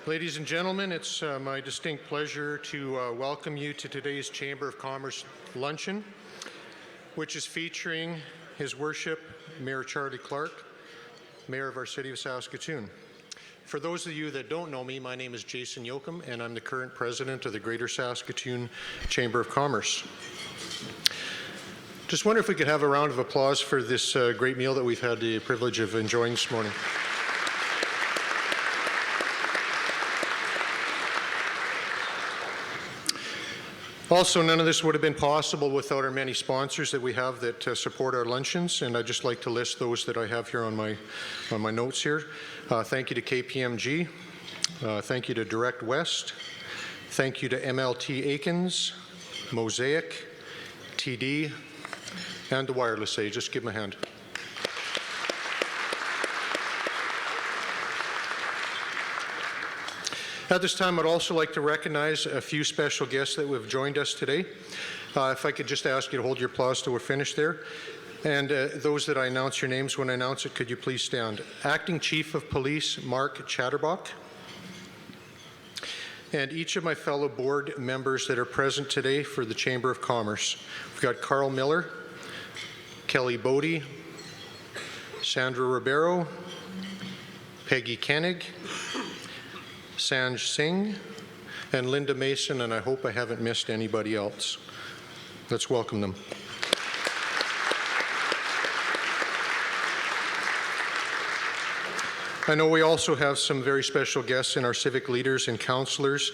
Ladies and gentlemen, it's my distinct pleasure to welcome you to today's Chamber of Commerce luncheon, which is featuring His Worship Mayor Charlie Clark, Mayor of our City of Saskatoon. For those of you that don't know me, my name is Jason Yoakum, and I'm the current President of the Greater Saskatoon Chamber of Commerce. Just wonder if we could have a round of applause for this great meal that we've had the privilege of enjoying this morning. Also, none of this would have been possible without our many sponsors that we have that support our luncheons, and I'd just like to list those that I have here on my notes here. Thank you to KPMG. Thank you to Direct West. Thank you to MLT Aikens, Mosaic, TD, and the Wireless Age. Just give them a hand. At this time, I'd also like to recognize a few special guests that have joined us today. If I could just ask you to hold your applause till we're finished there. And those that I announce your names when I announce it, could you please stand? Acting Chief of Police Mark Chatterbach. And each of my fellow board members that are present today for the Chamber of Commerce. We've got Carl Miller, Kelly Bodie, Sandra Ribeiro, Peggy Koenig, Sanj Singh, and Linda Mason, and I hope I haven't missed anybody else. Let's welcome them. I know we also have some very special guests in our civic leaders and councillors,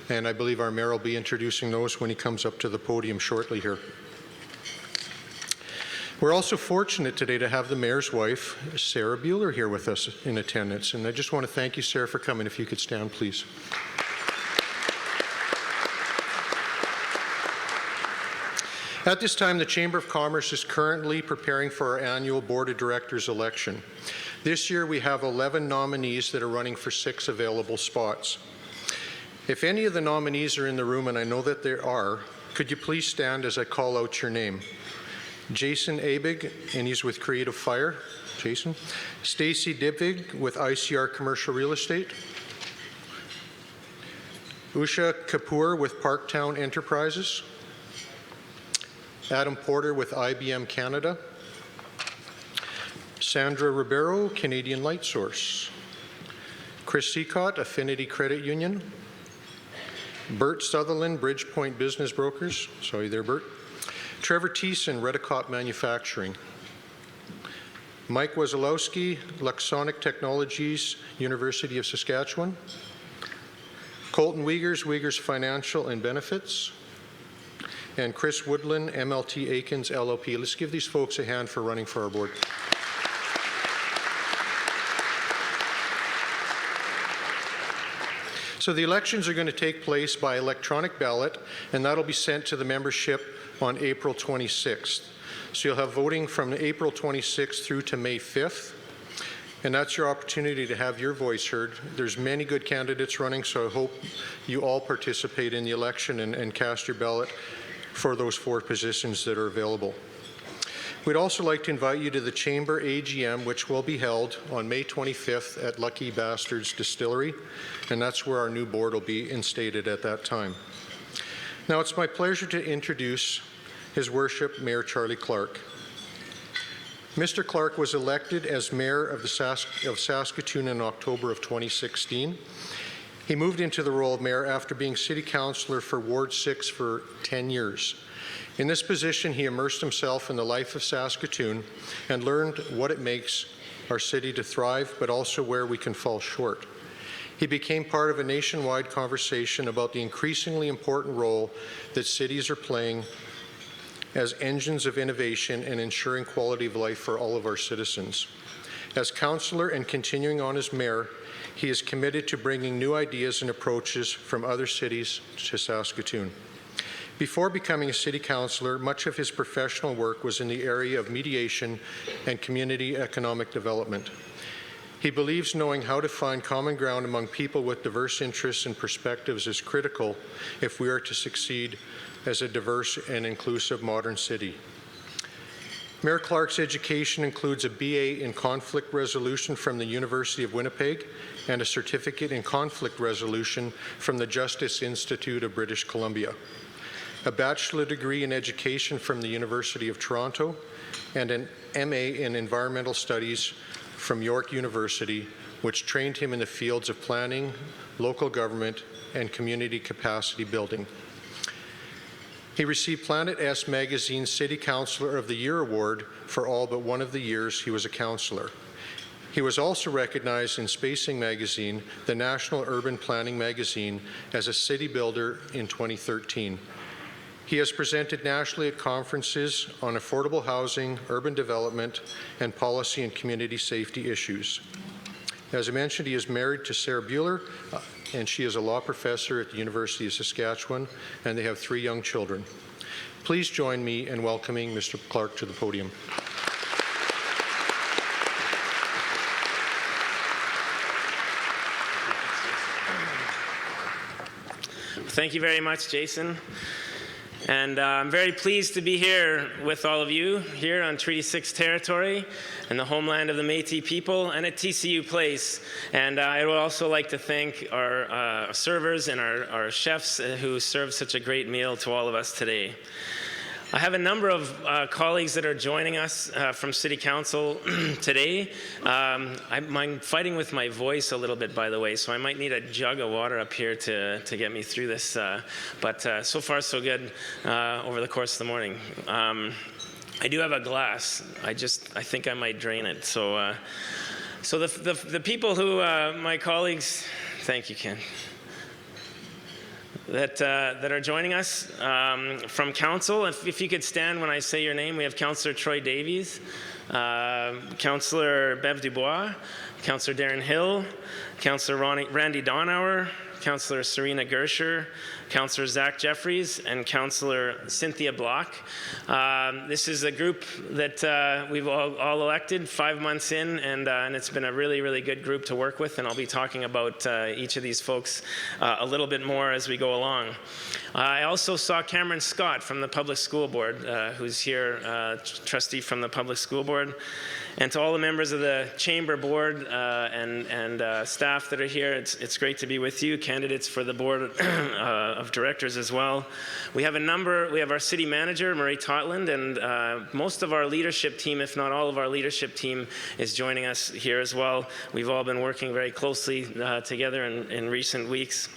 and I believe our mayor will be introducing those when he comes up to the podium shortly here. We're also fortunate today to have the mayor's wife, Sarah Bueller, here with us in attendance. And I just want to thank you, Sarah, for coming. If you could stand, please. At this time, the Chamber of Commerce is currently preparing for our annual Board of Directors election. This year, we have 11 nominees that are running for 6 available spots. If any of the nominees are in the room, and I know that there are, could you please stand as I call out your name? Jason Abig, and he's with Creative Fire. Jason. Stacy Dibvig with ICR Commercial Real Estate. Usha Kapoor with Parktown Enterprises. Adam Porter with IBM Canada. Sandra Ribeiro, Canadian Light Source. Chris Seacott, Affinity Credit Union. Bert Sutherland, Bridgepoint Business Brokers. Sorry there, Bert. Trevor Thiessen, Redicott Manufacturing. Mike Wazalowski, Luxonic Technologies, University of Saskatchewan. Colton Wiegers, Wiegers Financial and Benefits. And Chris Woodland, MLT Aikens LLP. Let's give these folks a hand for running for our board. So the elections are going to take place by electronic ballot, and that'll be sent to the membership on April 26th. So you'll have voting from April 26th through to May 5th, and that's your opportunity to have your voice heard. There's many good candidates running, so I hope you all participate in the election and cast your ballot for those 4 positions that are available. We'd also like to invite you to the Chamber AGM, which will be held on May 25th at Lucky Bastards Distillery, and that's where our new board will be instated at that time. Now, it's my pleasure to introduce His Worship Mayor Charlie Clark. Mr. Clark was elected as Mayor of Saskatoon in October of 2016. He moved into the role of Mayor after being City Councillor for Ward 6 for 10 years. In this position, he immersed himself in the life of Saskatoon and learned what it makes our city to thrive, but also where we can fall short. He became part of a nationwide conversation about the increasingly important role that cities are playing as engines of innovation and ensuring quality of life for all of our citizens. As councillor and continuing on as mayor, he is committed to bringing new ideas and approaches from other cities to Saskatoon. Before becoming a city councillor, much of his professional work was in the area of mediation and community economic development. He believes knowing how to find common ground among people with diverse interests and perspectives is critical if we are to succeed as a diverse and inclusive modern city. Mayor Clark's education includes a BA in Conflict Resolution from the University of Winnipeg and a certificate in Conflict Resolution from the Justice Institute of British Columbia, a bachelor degree in education from the University of Toronto, and an MA in Environmental Studies from York University, which trained him in the fields of planning, local government, and community capacity building. He received Planet S Magazine's City Councillor of the Year Award for all but one of the years he was a councillor. He was also recognized in Spacing Magazine, the National Urban Planning Magazine, as a city builder in 2013. He has presented nationally at conferences on affordable housing, urban development, and policy and community safety issues. As I mentioned, he is married to Sarah Buehler, and she is a law professor at the University of Saskatchewan, and they have 3 young children. Please join me in welcoming Mr. Clark to the podium. Thank you very much, Jason. And I'm very pleased to be here with all of you here on Treaty 6 territory and the homeland of the Métis people and at TCU Place. And I would also like to thank our servers and our chefs who served such a great meal to all of us today. I have a number of colleagues that are joining us from City Council today. I'm fighting with my voice a little bit, by the way, so I might need a jug of water up here to get me through this. But so far, so good over the course of the morning. I do have a glass. I think I might drain it. So the people who, my colleagues, thank you, Ken. That are joining us from Council. If you could stand when I say your name, we have Councillor Troy Davies, Councillor Bev Dubois, Councillor Darren Hill, Councillor Randy Donauer, Councillor Serena Gersher, Councillor Zach Jeffries, and Councillor Cynthia Block. This is a group that we've all elected 5 months in, and it's been a really, really good group to work with, and I'll be talking about each of these folks a little bit more as we go along. I also saw Cameron Scott from the Public School Board, who's here, trustee from the Public School Board. And to all the members of the Chamber Board and staff that are here, it's great to be with you, candidates for the Board of Directors as well. We have our City Manager, Marie Totland, and most of our leadership team, if not all of our leadership team, is joining us here as well. We've all been working very closely together in recent weeks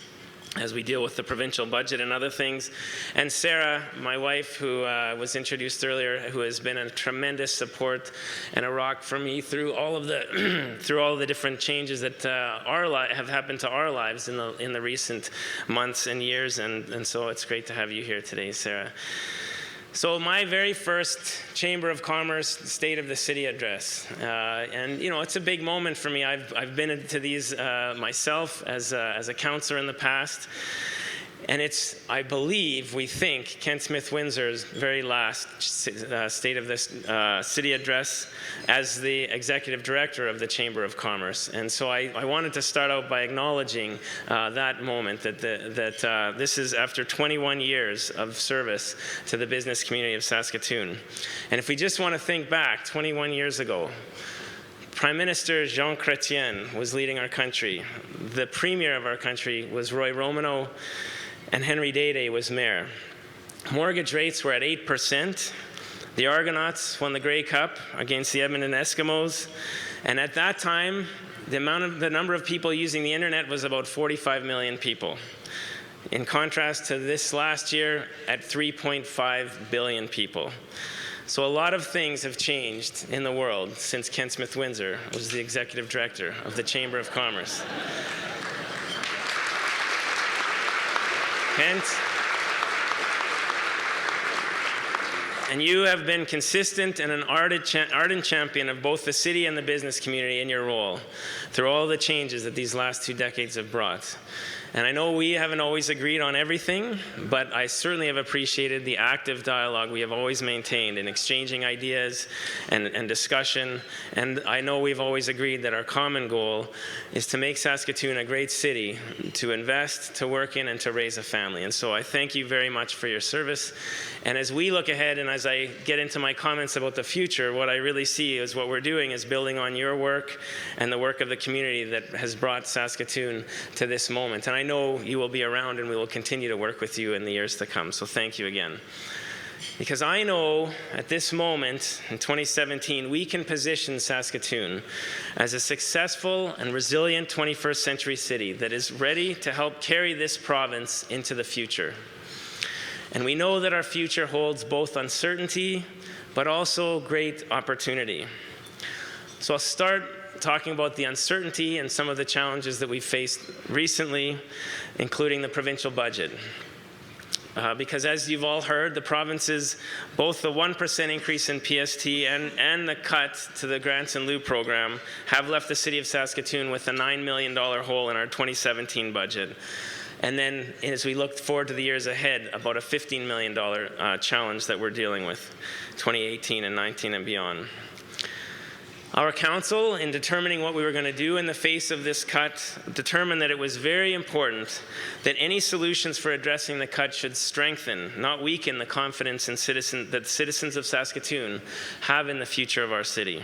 as we deal with the provincial budget and other things. And Sarah, my wife, who was introduced earlier, who has been a tremendous support and a rock for me through all of the through all of the different changes that have happened to our lives in the recent months and years. And so it's great to have you here today, Sarah. So my very first Chamber of Commerce State of the City address, and you know, it's a big moment for me. I've been into these myself as a councillor in the past, and it's, I believe, we think, Ken Smith-Windsor's very last State of this City address as the Executive Director of the Chamber of Commerce. And so I wanted to start out by acknowledging that moment, that this is after 21 years of service to the business community of Saskatoon. And if we just want to think back 21 years ago, Prime Minister Jean Chrétien was leading our country. The Premier of our country was Roy Romano, and Henry Day was mayor. Mortgage rates were at 8%. The Argonauts won the Grey Cup against the Edmonton Eskimos. And at that time, the number of people using the internet was about 45 million people. In contrast to this last year, at 3.5 billion people. So a lot of things have changed in the world since Ken Smith-Windsor was the Executive Director of the Chamber of Commerce. Kent, and you have been consistent and an ardent champion of both the city and the business community in your role through all the changes that these last 2 decades have brought. And I know we haven't always agreed on everything, but I certainly have appreciated the active dialogue we have always maintained in exchanging ideas and discussion. And I know we've always agreed that our common goal is to make Saskatoon a great city to invest, to work in, and to raise a family. And so I thank you very much for your service. And as we look ahead and as I get into my comments about the future, what I really see is what we're doing is building on your work and the work of the community that has brought Saskatoon to this moment. And I know you will be around and we will continue to work with you in the years to come. So thank you again. Because I know at this moment in 2017, we can position Saskatoon as a successful and resilient 21st century city that is ready to help carry this province into the future. And we know that our future holds both uncertainty, but also great opportunity. So I'll start talking about the uncertainty and some of the challenges that we've faced recently, including the provincial budget. Because as you've all heard, the province's, both the 1% increase in PST and the cut to the grants in lieu program have left the city of Saskatoon with a $9 million hole in our 2017 budget. And then as we look forward to the years ahead, about a $15 million challenge that we're dealing with, 2018 and 19 and beyond. Our council, in determining what we were going to do in the face of this cut, determined that it was very important that any solutions for addressing the cut should strengthen, not weaken, the confidence in that citizens of Saskatoon have in the future of our city.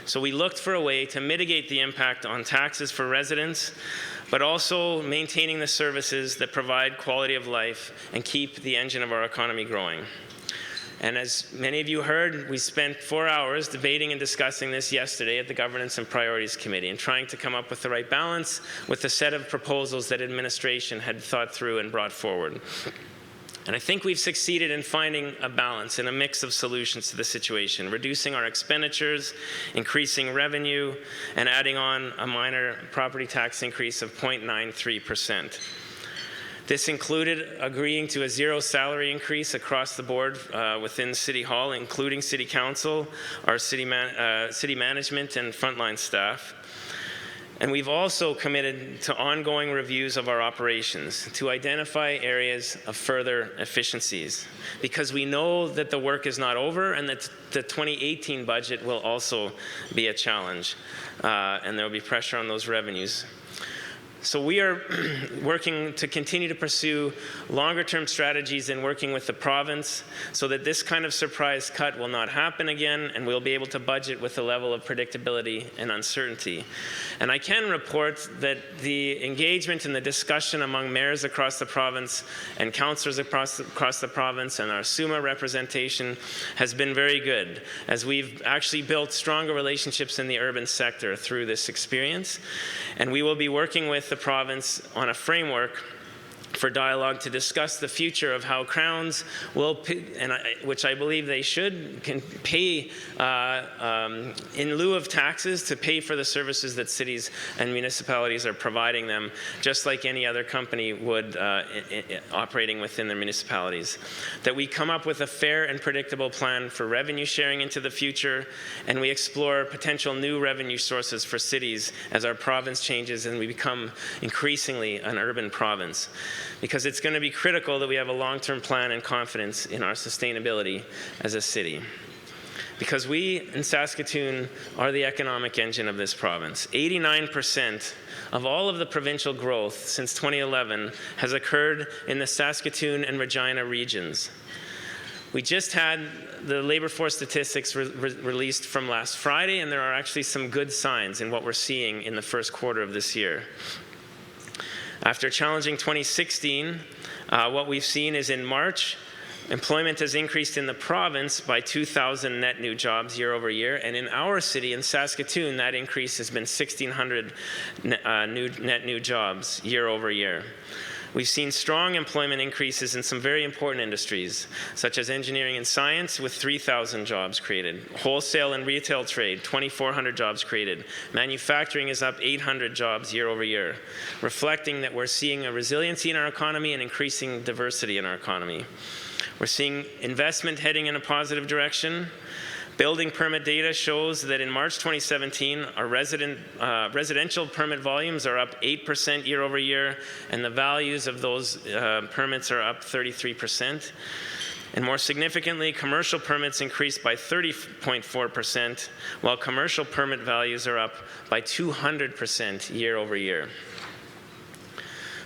So we looked for a way to mitigate the impact on taxes for residents, but also maintaining the services that provide quality of life and keep the engine of our economy growing. And as many of you heard, we spent 4 hours debating and discussing this yesterday at the Governance and Priorities Committee and trying to come up with the right balance with the set of proposals that administration had thought through and brought forward. And I think we've succeeded in finding a balance and a mix of solutions to the situation, reducing our expenditures, increasing revenue, and adding on a minor property tax increase of 0.93%. This included agreeing to a zero salary increase across the board within City Hall, including City Council, our city management, and frontline staff. And we've also committed to ongoing reviews of our operations to identify areas of further efficiencies, because we know that the work is not over and that the 2018 budget will also be a challenge, and there will be pressure on those revenues. So we are working to continue to pursue longer-term strategies in working with the province so that this kind of surprise cut will not happen again, and we'll be able to budget with a level of predictability and uncertainty. And I can report that the engagement and the discussion among mayors across the province and councillors across the province and our SUMA representation has been very good, as we've actually built stronger relationships in the urban sector through this experience. And we will be working with the province on a framework for dialogue to discuss the future of how crowns will, which I believe they should, can pay in lieu of taxes to pay for the services that cities and municipalities are providing them, just like any other company would operating within their municipalities. That we come up with a fair and predictable plan for revenue sharing into the future, and we explore potential new revenue sources for cities as our province changes and we become increasingly an urban province. Because it's going to be critical that we have a long-term plan and confidence in our sustainability as a city. Because we in Saskatoon are the economic engine of this province. 89% of all of the provincial growth since 2011 has occurred in the Saskatoon and Regina regions. We just had the labor force statistics released from last Friday, and there are actually some good signs in what we're seeing in the first quarter of this year. After a challenging 2016, what we've seen is in March, employment has increased in the province by 2,000 net new jobs year over year, and in our city, in Saskatoon, that increase has been 1,600 net new jobs year over year. We've seen strong employment increases in some very important industries, such as engineering and science, with 3,000 jobs created. Wholesale and retail trade, 2,400 jobs created. Manufacturing is up 800 jobs year over year, reflecting that we're seeing a resiliency in our economy and increasing diversity in our economy. We're seeing investment heading in a positive direction, Building permit data shows that in March 2017, our residential permit volumes are up 8% year over year, and the values of those permits are up 33%. And more significantly, commercial permits increased by 30.4%, while commercial permit values are up by 200% year over year.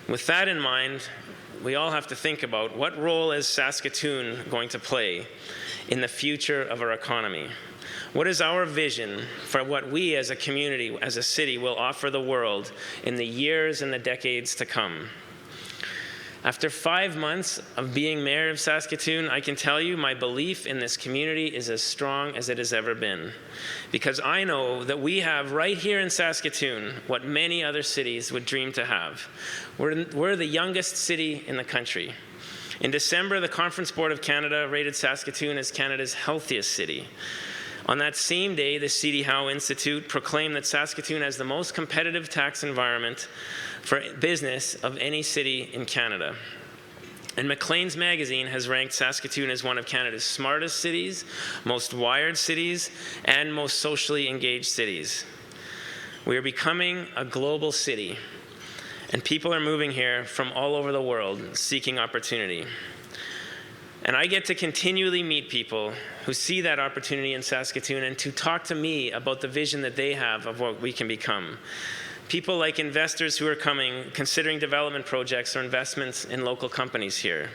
With that in mind, we all have to think about what role is Saskatoon going to play in the future of our economy. What is our vision for what we as a community, as a city, will offer the world in the years and the decades to come? After 5 months of being mayor of Saskatoon, I can tell you my belief in this community is as strong as it has ever been. Because I know that we have right here in Saskatoon what many other cities would dream to have. We're the youngest city in the country. In December, the Conference Board of Canada rated Saskatoon as Canada's healthiest city. On that same day, the C.D. Howe Institute proclaimed that Saskatoon has the most competitive tax environment for business of any city in Canada. And Maclean's magazine has ranked Saskatoon as one of Canada's smartest cities, most wired cities, and most socially engaged cities. We are becoming a global city, and people are moving here from all over the world seeking opportunity. And I get to continually meet people who see that opportunity in Saskatoon and to talk to me about the vision that they have of what we can become. People like investors who are coming, considering development projects or investments in local companies here.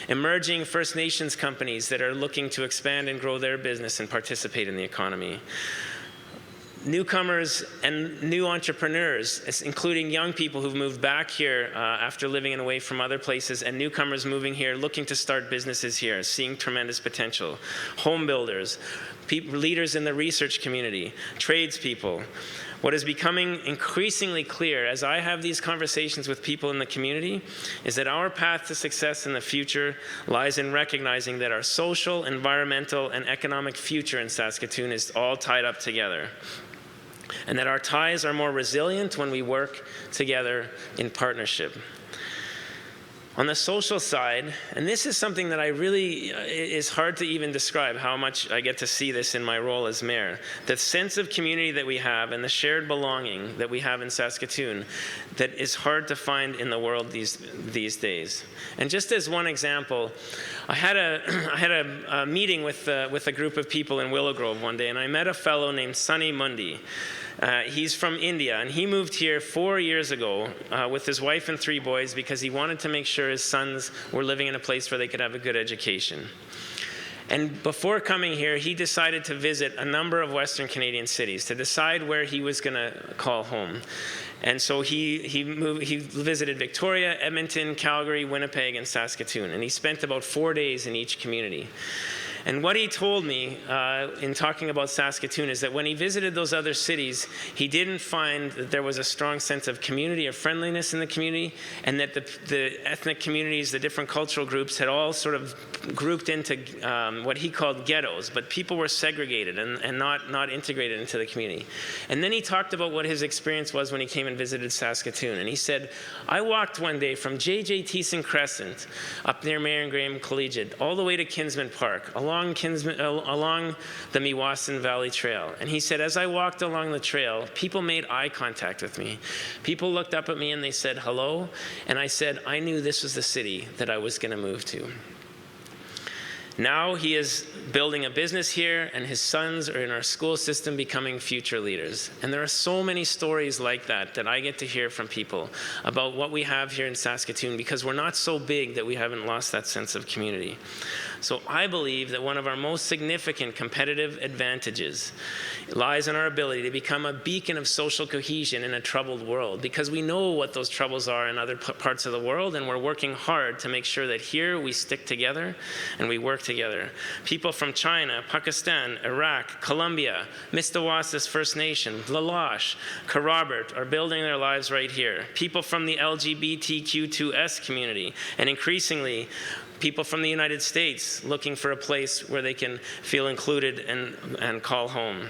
Emerging First Nations companies that are looking to expand and grow their business and participate in the economy. Newcomers and new entrepreneurs, including young people who've moved back here after living away from other places, and newcomers moving here looking to start businesses here, seeing tremendous potential. Home builders, leaders in the research community, tradespeople. What is becoming increasingly clear as I have these conversations with people in the community is that our path to success in the future lies in recognizing that our social, environmental, and economic future in Saskatoon is all tied up together, and that our ties are more resilient when we work together in partnership. On the social side, and this is something that I really, is hard to even describe how much I get to see this in my role as mayor, the sense of community that we have and the shared belonging that we have in Saskatoon that is hard to find in the world these days. And just as one example, I had a meeting with a group of people in Willow Grove one day, and I met a fellow named Sunny Mundi. He's from India, and he moved here 4 years ago with his wife and 3 boys because he wanted to make sure his sons were living in a place where they could have a good education. And before coming here, he decided to visit a number of Western Canadian cities to decide where he was going to call home. And so he visited Victoria, Edmonton, Calgary, Winnipeg, and Saskatoon, and he spent about 4 days in each community. And what he told me in talking about Saskatoon is that when he visited those other cities, he didn't find that there was a strong sense of community, of friendliness in the community, and that the ethnic communities, the different cultural groups had all sort of grouped into what he called ghettos, but people were segregated and not integrated into the community. And then he talked about what his experience was when he came and visited Saskatoon. And he said, I walked one day from J.J. Thiessen Crescent up near Marion Graham Collegiate all the way to Kinsman Park, along the Meewasin Valley Trail. And he said, as I walked along the trail, people made eye contact with me. People looked up at me and they said, hello. And I said, I knew this was the city that I was going to move to. Now he is building a business here, and his sons are in our school system becoming future leaders. And there are so many stories like that I get to hear from people about what we have here in Saskatoon, because we're not so big that we haven't lost that sense of community. So I believe that one of our most significant competitive advantages lies in our ability to become a beacon of social cohesion in a troubled world, because we know what those troubles are in other parts of the world, and we're working hard to make sure that here we stick together and we work together. People from China, Pakistan, Iraq, Colombia, Mistawasis First Nation, Lalash, Karabert are building their lives right here. People from the LGBTQ2S community, and increasingly people from the United States looking for a place where they can feel included and call home.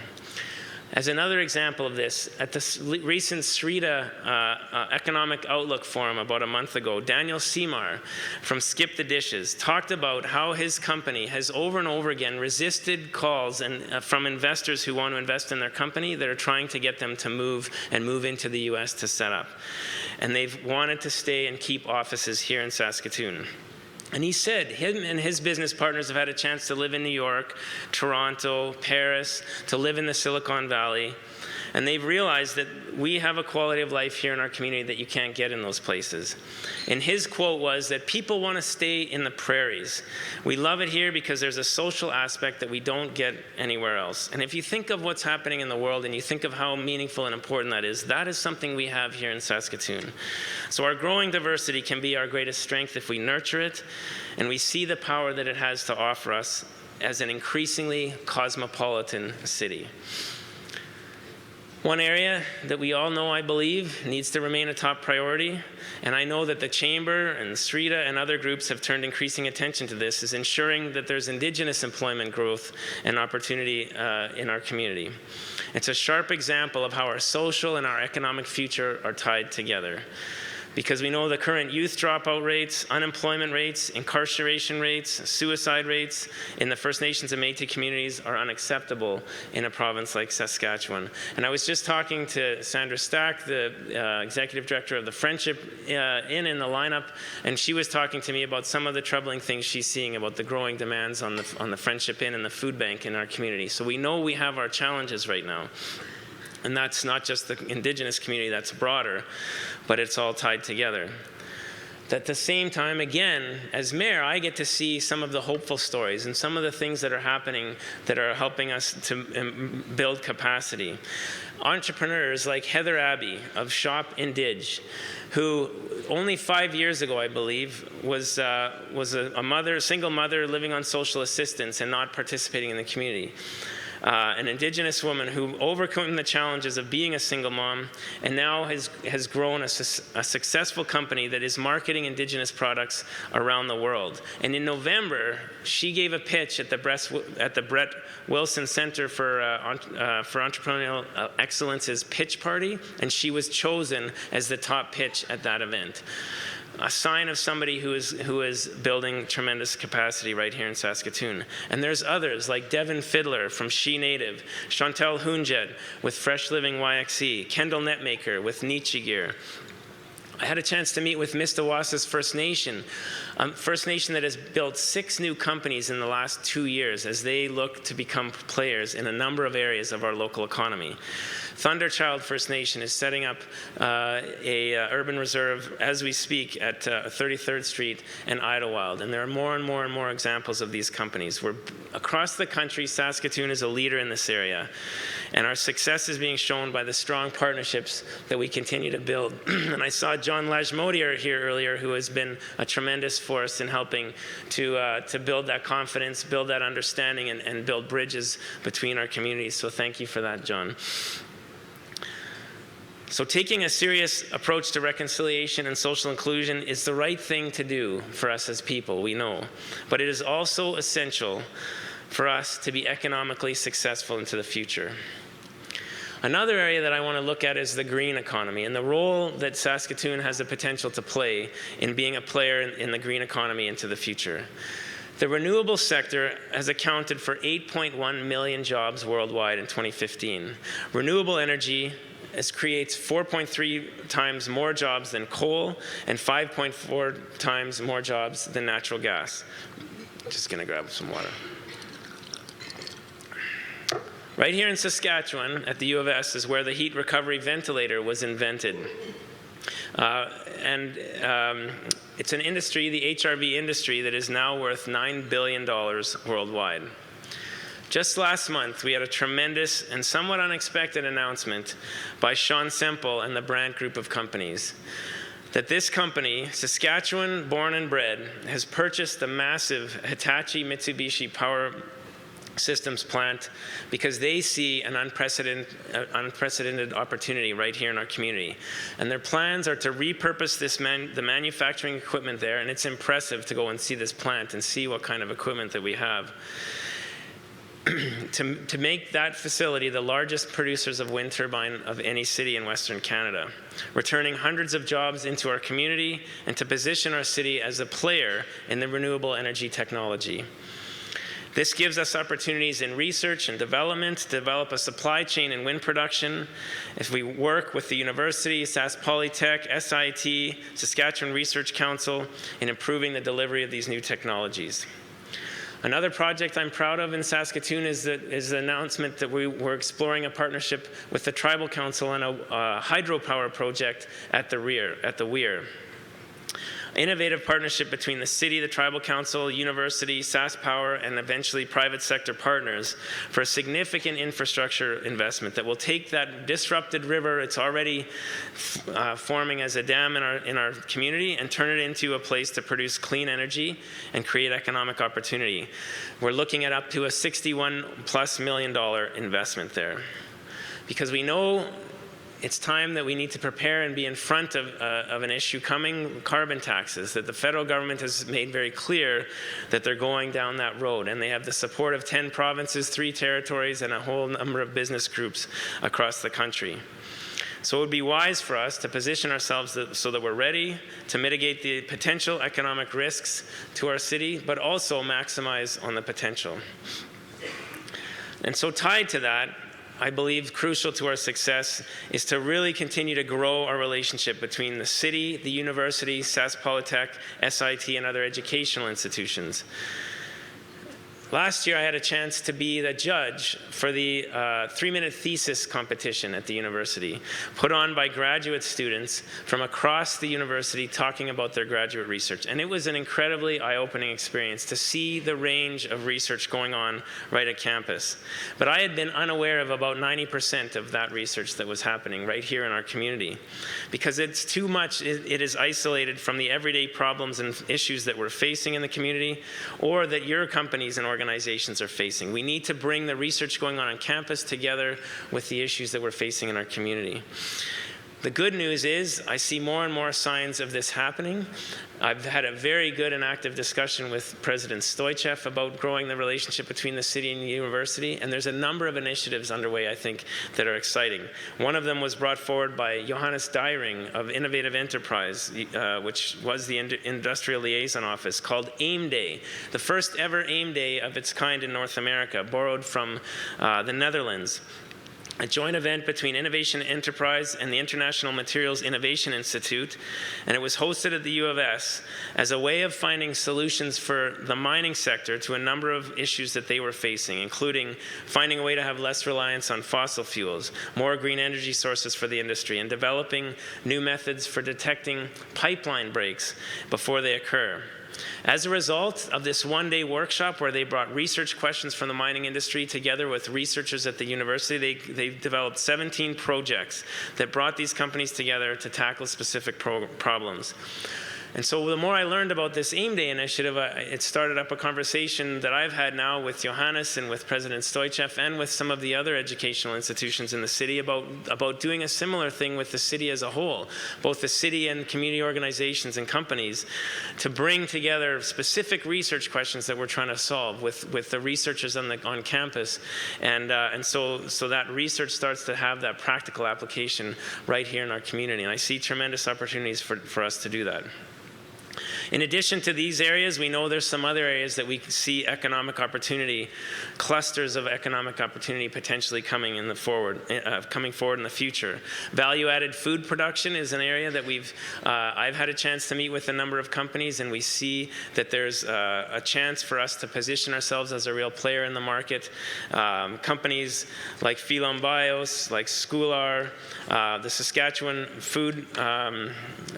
As another example of this, at the recent SREDA Economic Outlook Forum about a month ago, Daniel Seymour from Skip the Dishes talked about how his company has over and over again resisted calls from investors who want to invest in their company that are trying to get them to move into the US to set up. And they've wanted to stay and keep offices here in Saskatoon. And he said him and his business partners have had a chance to live in New York, Toronto, Paris, to live in the Silicon Valley. And they've realized that we have a quality of life here in our community that you can't get in those places. And his quote was that people want to stay in the prairies. We love it here because there's a social aspect that we don't get anywhere else. And if you think of what's happening in the world and you think of how meaningful and important that is something we have here in Saskatoon. So our growing diversity can be our greatest strength if we nurture it, and we see the power that it has to offer us as an increasingly cosmopolitan city. One area that we all know, I believe, needs to remain a top priority, and I know that the Chamber and SREDA and other groups have turned increasing attention to this, is ensuring that there's Indigenous employment growth and opportunity in our community. It's a sharp example of how our social and our economic future are tied together. Because we know the current youth dropout rates, unemployment rates, incarceration rates, suicide rates in the First Nations and Métis communities are unacceptable in a province like Saskatchewan. And I was just talking to Sandra Stack, the Executive Director of the Friendship Inn in the lineup, and she was talking to me about some of the troubling things she's seeing about the growing demands on the Friendship Inn and the food bank in our community. So we know we have our challenges right now. And that's not just the Indigenous community, that's broader, but it's all tied together. At the same time, again, as mayor, I get to see some of the hopeful stories and some of the things that are happening that are helping us to build capacity. Entrepreneurs like Heather Abbey of Shop Indige, who only 5 years ago, I believe, was a single mother living on social assistance and not participating in the community. An Indigenous woman who overcame the challenges of being a single mom and now has grown a successful company that is marketing Indigenous products around the world. And in November, she gave a pitch at the Brett Wilson Center for Entrepreneurial Excellence's pitch party, and she was chosen as the top pitch at that event. A sign of somebody who is building tremendous capacity right here in Saskatoon. And there's others like Devin Fiddler from She Native, Chantel Hunjed with Fresh Living YXE, Kendall Netmaker with Nietzsche Gear. I had a chance to meet with Mistawasa's First Nation, First Nation that has built 6 new companies in the last 2 years as they look to become players in a number of areas of our local economy. Thunderchild First Nation is setting up a urban reserve as we speak at 33rd Street and Idlewild, and there are more and more and more examples of these companies. Across the country, Saskatoon is a leader in this area, and our success is being shown by the strong partnerships that we continue to build. And I saw John Lajmodier here earlier, who has been a tremendous force in helping to build that confidence, build that understanding, and build bridges between our communities. So thank you for that, John. So taking a serious approach to reconciliation and social inclusion is the right thing to do for us as people, we know. But it is also essential for us to be economically successful into the future. Another area that I want to look at is the green economy and the role that Saskatoon has the potential to play in being a player in the green economy into the future. The renewable sector has accounted for 8.1 million jobs worldwide in 2015. Renewable energy creates 4.3 times more jobs than coal and 5.4 times more jobs than natural gas. Just gonna grab some water. Right here in Saskatchewan at the U of S is where the heat recovery ventilator was invented. It's an industry, the HRV industry, that is now worth $9 billion worldwide. Just last month, we had a tremendous and somewhat unexpected announcement by Sean Semple and the Brandt Group of companies that this company, Saskatchewan born and bred, has purchased the massive Hitachi Mitsubishi Power Systems plant because they see an unprecedented opportunity right here in our community. And their plans are to repurpose the manufacturing equipment there, and it's impressive to go and see this plant and see what kind of equipment that we have. to make that facility the largest producers of wind turbine of any city in Western Canada, returning hundreds of jobs into our community and to position our city as a player in the renewable energy technology. This gives us opportunities in research and development to develop a supply chain in wind production. If we work with the university, Sask Polytech, SIT, Saskatchewan Research Council in improving the delivery of these new technologies. Another project I'm proud of in Saskatoon is the announcement that we're exploring a partnership with the Tribal Council on a hydropower project at the Weir. Innovative partnership between the city, the Tribal Council, university, Sask Power, and eventually private sector partners for a significant infrastructure investment that will take that disrupted river, it's already forming as a dam in our community, and turn it into a place to produce clean energy and create economic opportunity. We're looking at up to a $61+ million investment there. Because we know it's time that we need to prepare and be in front of an issue coming, carbon taxes, that the federal government has made very clear that they're going down that road. And they have the support of 10 provinces, 3 territories, and a whole number of business groups across the country. So it would be wise for us to position ourselves so that we're ready to mitigate the potential economic risks to our city, but also maximize on the potential. And so tied to that, I believe crucial to our success is to really continue to grow our relationship between the city, the university, Sask Polytech, SIT, and other educational institutions. Last year, I had a chance to be the judge for the 3-minute thesis competition at the university, put on by graduate students from across the university talking about their graduate research. And it was an incredibly eye-opening experience to see the range of research going on right at campus. But I had been unaware of about 90% of that research that was happening right here in our community, because it's too much, it is isolated from the everyday problems and issues that we're facing in the community, or that your companies and organizations are facing. We need to bring the research going on campus together with the issues that we're facing in our community. The good news is I see more and more signs of this happening. I've had a very good and active discussion with President Stoichev about growing the relationship between the city and the university, and there's a number of initiatives underway, I think, that are exciting. One of them was brought forward by Johannes Deiring of Innovative Enterprise, which was the Industrial Liaison Office, called AIM Day, the first ever AIM Day of its kind in North America, borrowed from the Netherlands. A joint event between Innovation Enterprise and the International Materials Innovation Institute, and it was hosted at the U of S as a way of finding solutions for the mining sector to a number of issues that they were facing, including finding a way to have less reliance on fossil fuels, more green energy sources for the industry, and developing new methods for detecting pipeline breaks before they occur. As a result of this one-day workshop where they brought research questions from the mining industry together with researchers at the university, they developed 17 projects that brought these companies together to tackle specific problems. And so the more I learned about this AIM Day initiative, it started up a conversation that I've had now with Johannes and with President Stoichev and with some of the other educational institutions in the city about doing a similar thing with the city as a whole, both the city and community organizations and companies, to bring together specific research questions that we're trying to solve with the researchers on campus. And so that research starts to have that practical application right here in our community. And I see tremendous opportunities for us to do that. In addition to these areas, we know there's some other areas that we see economic opportunity, clusters of economic opportunity potentially coming forward in the future. Value-added food production is an area that I've had a chance to meet with a number of companies, and we see that there's a chance for us to position ourselves as a real player in the market. Companies like Philon Bios, like Schoolar, the Saskatchewan Food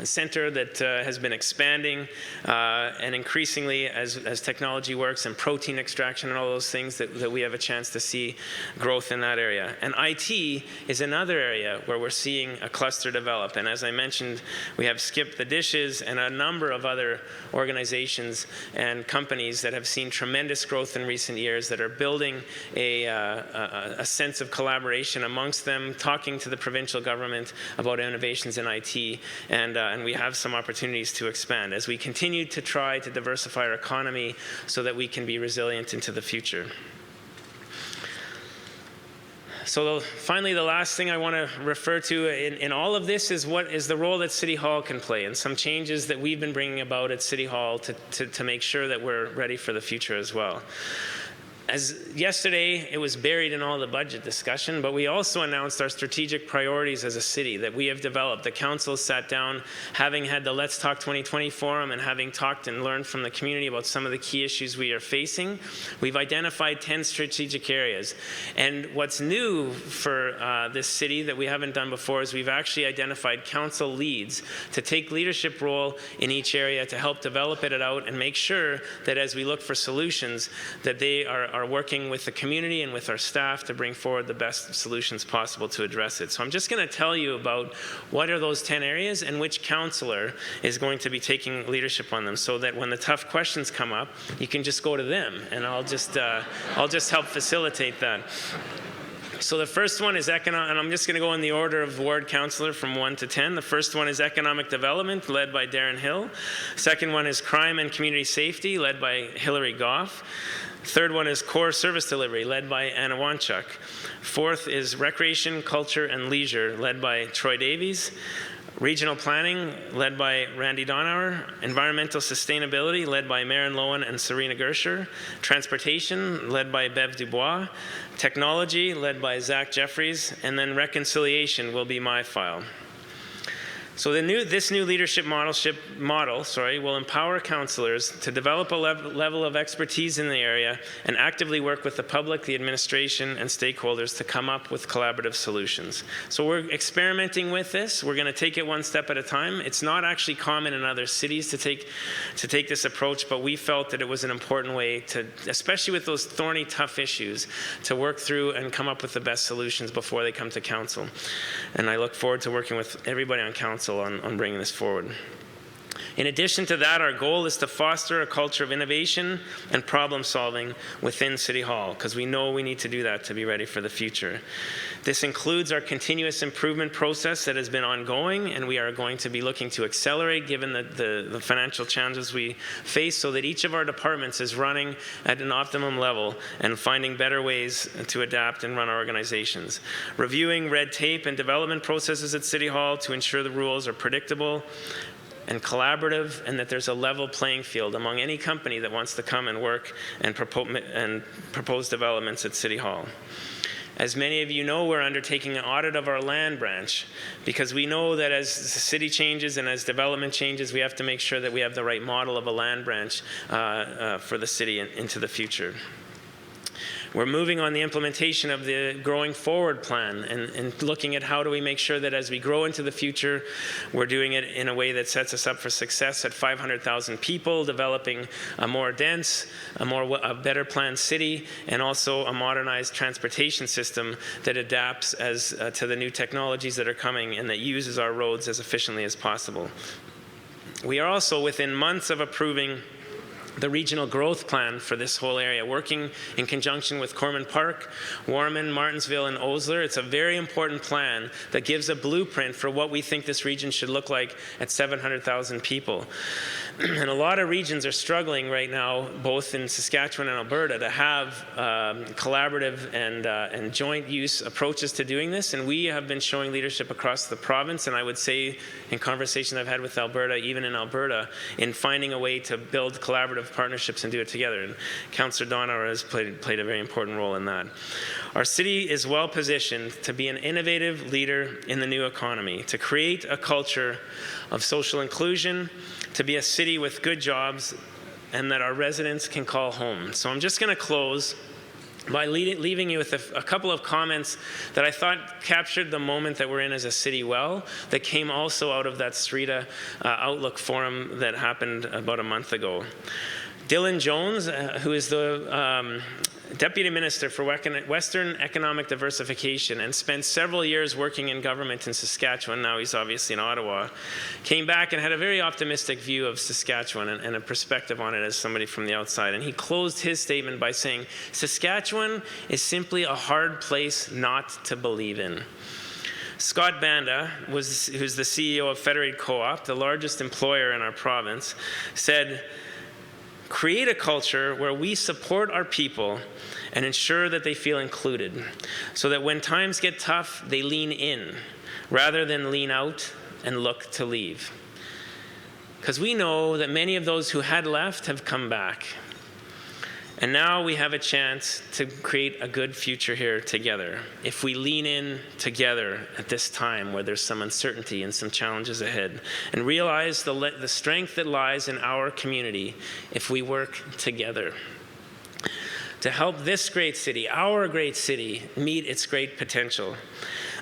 Center that has been expanding, and increasingly as technology works and protein extraction and all those things that we have a chance to see growth in that area. And IT is another area where we're seeing a cluster develop. And as I mentioned, we have Skip the Dishes and a number of other organizations and companies that have seen tremendous growth in recent years that are building a sense of collaboration amongst them, talking to the provincial government about innovations in IT, and we have some opportunities to expand as we continue to try to diversify our economy so that we can be resilient into the future. So finally, the last thing I want to refer to in all of this is what is the role that City Hall can play, and some changes that we've been bringing about at City Hall to make sure that we're ready for the future as well. As yesterday, it was buried in all the budget discussion, but we also announced our strategic priorities as a city that we have developed. The council sat down, having had the Let's Talk 2020 forum and having talked and learned from the community about some of the key issues we are facing. We've identified 10 strategic areas. And what's new for this city that we haven't done before is we've actually identified council leads to take leadership role in each area to help develop it out and make sure that as we look for solutions, that they are working with the community and with our staff to bring forward the best solutions possible to address it. So I'm just going to tell you about what are those 10 areas and which councillor is going to be taking leadership on them, so that when the tough questions come up, you can just go to them, and I'll just help facilitate that. So the first one is economic, and I'm just going to go in the order of ward councillor from 1 to 10. The first one is economic development, led by Darren Hill. Second one is crime and community safety, led by Hillary Goff. Third one is core service delivery, led by Anna Wanchuk. Fourth is recreation, culture, and leisure, led by Troy Davies. Regional planning, led by Randy Donauer. Environmental sustainability, led by Maren Lowen and Serena Gersher. Transportation, led by Bev Dubois. Technology, led by Zach Jeffries. And then reconciliation will be my file. So this new leadership model will empower councillors to develop a level of expertise in the area and actively work with the public, the administration, and stakeholders to come up with collaborative solutions. So we're experimenting with this. We're going to take it one step at a time. It's not actually common in other cities to take this approach, but we felt that it was an important way to, especially with those thorny, tough issues, to work through and come up with the best solutions before they come to council. And I look forward to working with everybody on council on bringing this forward. In addition to that, our goal is to foster a culture of innovation and problem solving within City Hall, because we know we need to do that to be ready for the future. This includes our continuous improvement process that has been ongoing, and we are going to be looking to accelerate given the financial challenges we face, so that each of our departments is running at an optimum level and finding better ways to adapt and run our organizations. Reviewing red tape and development processes at City Hall to ensure the rules are predictable and collaborative, and that there's a level playing field among any company that wants to come and work and propose developments at City Hall. As many of you know, we're undertaking an audit of our land branch, because we know that as the city changes and as development changes, we have to make sure that we have the right model of a land branch for the city into the future. We're moving on the implementation of the Growing Forward plan and looking at how do we make sure that as we grow into the future, we're doing it in a way that sets us up for success at 500,000 people, developing a more dense, a better planned city, and also a modernized transportation system that adapts to the new technologies that are coming and that uses our roads as efficiently as possible. We are also within months of approving the regional growth plan for this whole area, working in conjunction with Corman Park, Warman, Martinsville, and Osler. It's a very important plan that gives a blueprint for what we think this region should look like at 700,000 people. And a lot of regions are struggling right now, both in Saskatchewan and Alberta, to have collaborative and joint use approaches to doing this. And we have been showing leadership across the province, and I would say in conversations I've had with Alberta, even in Alberta, in finding a way to build collaborative partnerships and do it together. And Councillor Donauer has played a very important role in that. Our city is well positioned to be an innovative leader in the new economy, to create a culture of social inclusion, to be a city with good jobs, and that our residents can call home. So I'm just going to close by leaving you with a couple of comments that I thought captured the moment that we're in as a city well, that came also out of that Srita Outlook Forum that happened about a month ago. Dylan Jones, who is the Deputy Minister for Western Economic Diversification and spent several years working in government in Saskatchewan, now he's obviously in Ottawa, came back and had a very optimistic view of Saskatchewan and a perspective on it as somebody from the outside. And he closed his statement by saying, "Saskatchewan is simply a hard place not to believe in." Scott Banda, who's the CEO of Federated Co-op, the largest employer in our province, said, "Create a culture where we support our people and ensure that they feel included, so that when times get tough, they lean in rather than lean out and look to leave. Because we know that many of those who had left have come back. And now we have a chance to create a good future here together. If we lean in together at this time where there's some uncertainty and some challenges ahead, and realize the strength that lies in our community if we work together to help this great city, our great city, meet its great potential,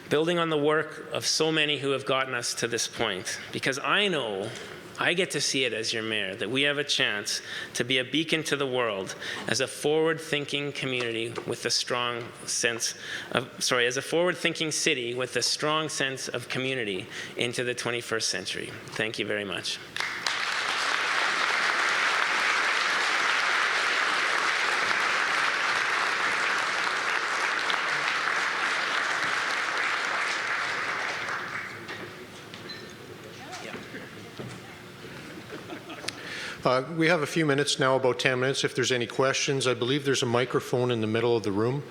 building on the work of so many who have gotten us to this point. Because I know, I get to see it as your mayor, that we have a chance to be a beacon to the world as a forward-thinking community with a strong sense of, as a forward-thinking city with a strong sense of community into the 21st century. Thank you very much. We have a few minutes now, about 10 minutes, if there's any questions. I believe there's a microphone in the middle of the room.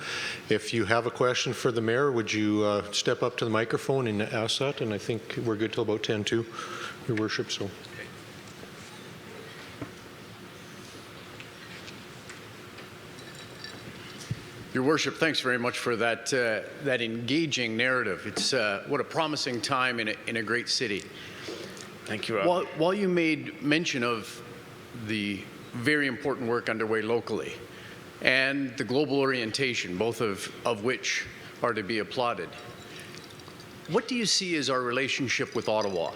If you have a question for the mayor, would you step up to the microphone and ask that? And I think we're good till about 10 too, Your Worship. So. Your Worship, thanks very much for that that engaging narrative. It's what a promising time in a great city. Thank you, Rob. While you made mention of the very important work underway locally and the global orientation, both of which are to be applauded, what do you see as our relationship with Ottawa?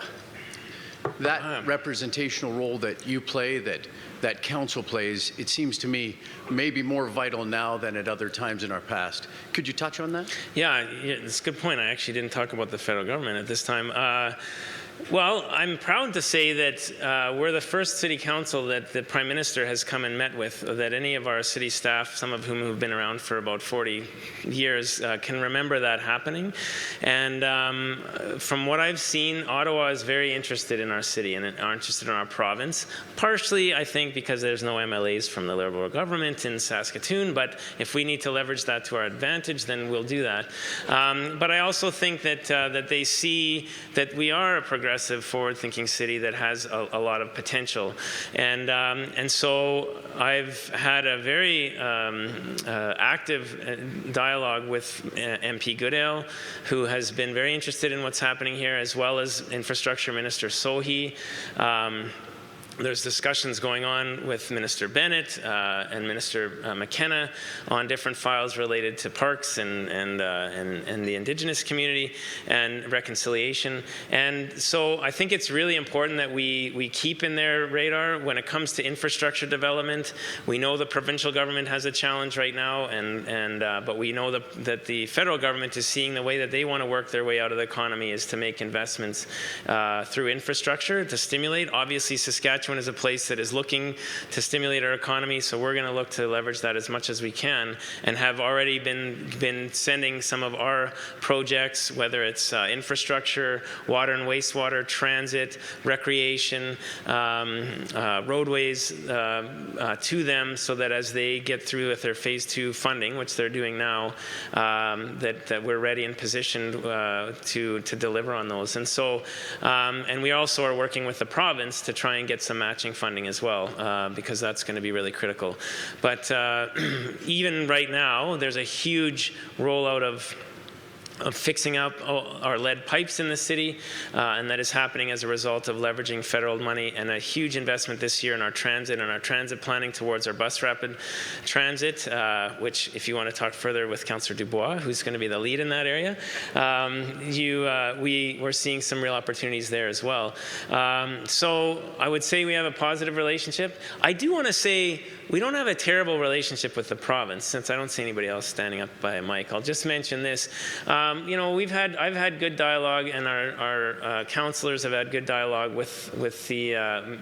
That representational role that you play, that council plays, it seems to me maybe more vital now than at other times in our past. Could you touch on that? Yeah, it's a good point. I actually didn't talk about the federal government at this time. Well, I'm proud to say that we're the first city council that the Prime Minister has come and met with, that any of our city staff, some of whom have been around for about 40 years, can remember that happening. And from what I've seen, Ottawa is very interested in our city and are interested in our province, partially, I think, because there's no MLAs from the Liberal government in Saskatoon, but if we need to leverage that to our advantage, then we'll do that. But I also think that, that they see that we are a progressive, forward-thinking city that has a lot of potential, and so I've had a very active dialogue with MP Goodale, who has been very interested in what's happening here, as well as Infrastructure Minister Sohi. There's discussions going on with Minister Bennett and Minister McKenna on different files related to parks and the Indigenous community and reconciliation. And so I think it's really important that we keep in their radar when it comes to infrastructure development. We know the provincial government has a challenge right now, but we know that the federal government is seeing the way that they want to work their way out of the economy is to make investments through infrastructure to stimulate. Obviously, Saskatchewan is a place that is looking to stimulate our economy, so we're going to look to leverage that as much as we can, and have already been sending some of our projects, whether it's infrastructure, water and wastewater, transit, recreation, roadways, to them, so that as they get through with their phase 2 funding, which they're doing now, that we're ready and positioned to deliver on those. And so, and we also are working with the province to try and get some matching funding as well, because that's going to be really critical. But even right now, there's a huge rollout of fixing up our lead pipes in the city, and that is happening as a result of leveraging federal money, and a huge investment this year in our transit and our transit planning towards our bus rapid transit, which, if you want to talk further with Councillor Dubois, who's going to be the lead in that area, we're seeing some real opportunities there as well. So I would say we have a positive relationship. I do want to say we don't have a terrible relationship with the province, since I don't see anybody else standing up by a mic. I'll just mention this. You know, I've had good dialogue, and our councillors have had good dialogue with the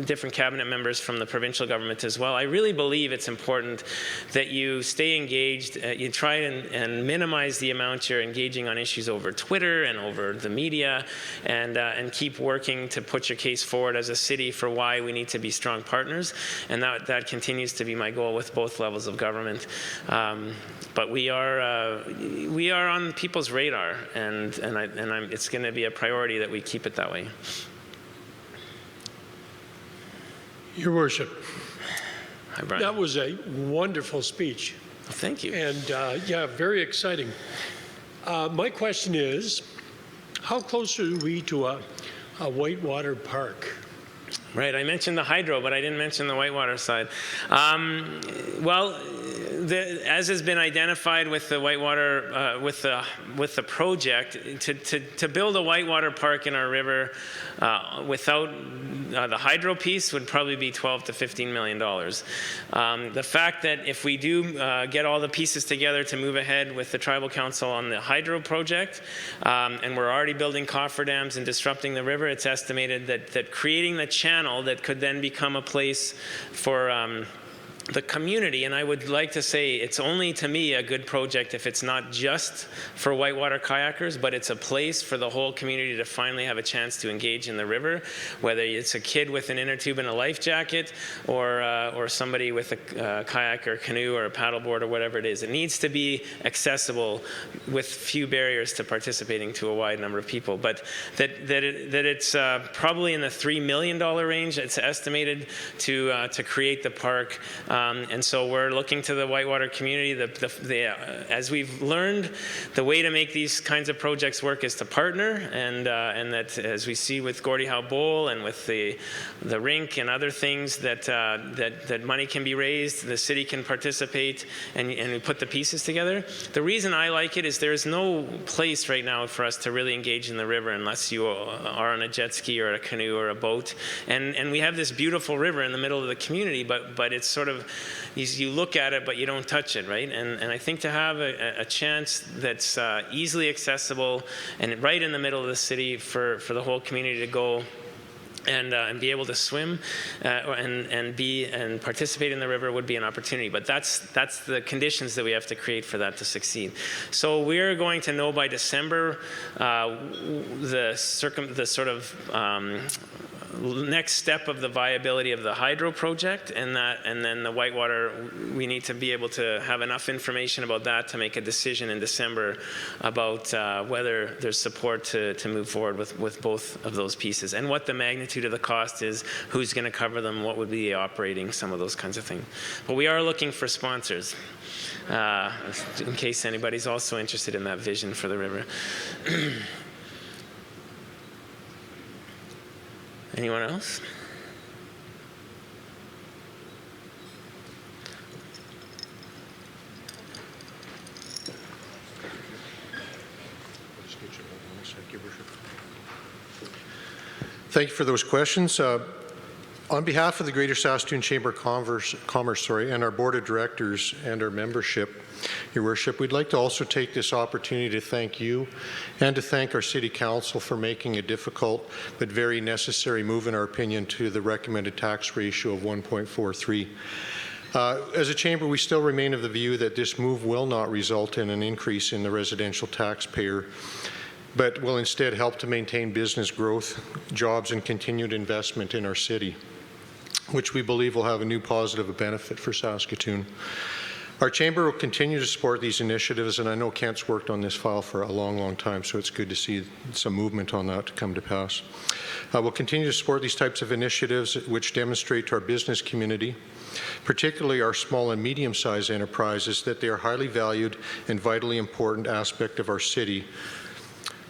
different cabinet members from the provincial government as well. I really believe it's important that you stay engaged. You try and minimize the amount you're engaging on issues over Twitter and over the media, and keep working to put your case forward as a city for why we need to be strong partners. And that continues to be my goal with both levels of government. But we are on people's radar, and it's going to be a priority that we keep it that way. Your Worship, Hi, Brian. that was a wonderful speech, Well, thank you. and yeah, very exciting. My question is, how close are we to a whitewater park? Right, I mentioned the hydro, but I didn't mention the whitewater side. Well, as has been identified with the whitewater, with the project, to build a whitewater park in our river without the hydro piece would probably be $12 to $15 million. The fact that if we do get all the pieces together to move ahead with the Tribal Council on the hydro project, and we're already building cofferdams and disrupting the river, it's estimated that creating the channel that could then become a place for the community, and I would like to say it's only, to me, a good project if it's not just for whitewater kayakers, but it's a place for the whole community to finally have a chance to engage in the river, whether it's a kid with an inner tube and a life jacket, or somebody with a kayak or canoe or a paddleboard or whatever it is. It needs to be accessible with few barriers to participating to a wide number of people. But that it's probably in the $3 million range, it's estimated, to create the park. And so we're looking to the whitewater community. As we've learned, the way to make these kinds of projects work is to partner, and that, as we see with Gordie Howe Bowl and with the rink and other things, that money can be raised, the city can participate, and we put the pieces together. The reason I like it is there's no place right now for us to really engage in the river unless you are on a jet ski or a canoe or a boat. And we have this beautiful river in the middle of the community, but it's sort of, you look at it, but you don't touch it, right? And I think to have a chance that's easily accessible and right in the middle of the city for the whole community to go and be able to swim and participate in the river would be an opportunity. But that's the conditions that we have to create for that to succeed. So we're going to know by December the sort of next step of the viability of the hydro project, and then the whitewater, we need to be able to have enough information about that to make a decision in December about whether there's support to move forward with both of those pieces, and what the magnitude of the cost is, who's going to cover them, what would be operating, some of those kinds of things. But we are looking for sponsors, in case anybody's also interested in that vision for the river. Anyone else? Thank you for those questions. On behalf of the Greater Saskatoon Chamber of Commerce, and our Board of Directors and our membership, Your Worship, we'd like to also take this opportunity to thank you and to thank our City Council for making a difficult but very necessary move, in our opinion, to the recommended tax ratio of 1.43. As a Chamber, we still remain of the view that this move will not result in an increase in the residential taxpayer, but will instead help to maintain business growth, jobs, and continued investment in our city, which we believe will have a new positive benefit for Saskatoon. Our Chamber will continue to support these initiatives, and I know Kent's worked on this file for a long, long time, so it's good to see some movement on that to come to pass. We'll continue to support these types of initiatives which demonstrate to our business community, particularly our small and medium-sized enterprises, that they are highly valued and vitally important aspect of our city,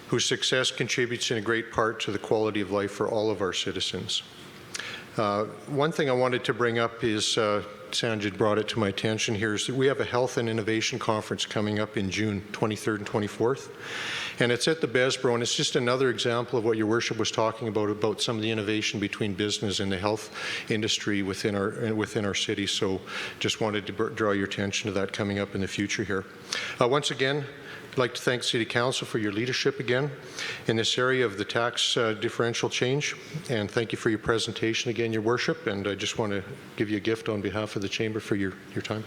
whose success contributes in a great part to the quality of life for all of our citizens. One thing I wanted to bring up is, Sanjit brought it to my attention here, is that we have a Health and Innovation Conference coming up in June 23rd and 24th. And it's at the Besbro, and it's just another example of what your worship was talking about some of the innovation between business and the health industry within our city. So just wanted to draw your attention to that coming up in the future here. Once again, I'd like to thank City Council for your leadership again in this area of the tax differential change, and thank you for your presentation again, your worship, and I just want to give you a gift on behalf of the Chamber for your time.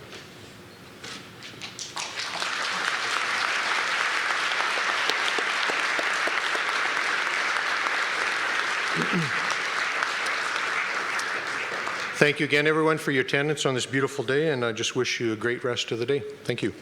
Thank you again, everyone, for your attendance on this beautiful day, and I just wish you a great rest of the day. Thank you.